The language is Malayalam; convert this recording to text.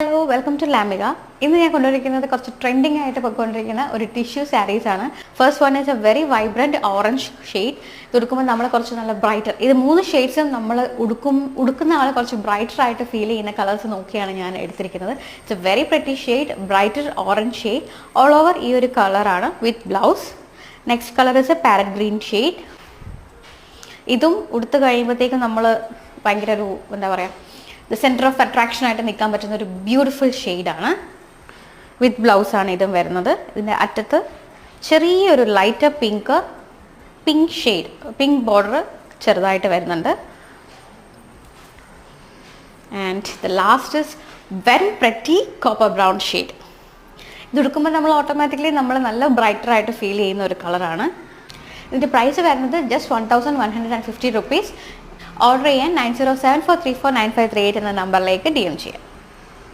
Hello welcome to ലാമിക. ഇന്ന് ഞാൻ കൊണ്ടുവരിക്കുന്നത് കുറച്ച് ട്രെൻഡിങ് ആയിട്ട് പോയിക്കൊണ്ടിരിക്കുന്ന ഒരു ടിഷ്യൂ സാരീസ് ആണ്. First one is A very vibrant orange shade. ഇത് ഉടുക്കുമ്പോൾ നമ്മൾ കുറച്ച് നല്ല ബ്രൈറ്റർ, ഇത് 3 ഷെയ്ഡ്സും നമ്മൾ ഉടുക്കുന്ന ആൾ കുറച്ച് ബ്രൈറ്റർ ആയിട്ട് ഫീൽ ചെയ്യുന്ന കളേഴ്സ് നോക്കിയാണ് ഞാൻ എടുത്തിരിക്കുന്നത്. It's A very pretty shade, brighter orange shade. All over ഈ ഒരു കളറാണ് with blouse. Next colour is A parrot green shade. ഇതും ഉടുത്ത് കഴിയുമ്പോഴത്തേക്കും നമ്മൾ ഭയങ്കര ഒരു എന്താ പറയുക, ദ സെൻറ്റർ ഓഫ് അട്രാക്ഷൻ ആയിട്ട് നിൽക്കാൻ പറ്റുന്ന ഒരു ബ്യൂട്ടിഫുൾ ഷെയ്ഡാണ്. വിത്ത് ബ്ലൗസാണ് ഇതും വരുന്നത്. ഇതിൻ്റെ അറ്റത്ത് ചെറിയൊരു lighter pink shade, pink border ചെറുതായിട്ട് വരുന്നുണ്ട്. And the last is very pretty copper brown shade. ഇത് എടുക്കുമ്പോൾ നമ്മൾ ഓട്ടോമാറ്റിക്കലി നമ്മൾ നല്ല ബ്രൈറ്ററായിട്ട് ഫീൽ ചെയ്യുന്ന ഒരു കളറാണ്. ഇതിൻ്റെ പ്രൈസ് വരുന്നത് ജസ്റ്റ് 1150 റുപ്പീസ്. ഓർഡർ ചെയ്യാൻ 9074349538 എന്ന നമ്പറിലേക്ക് DM ചെയ്യാം.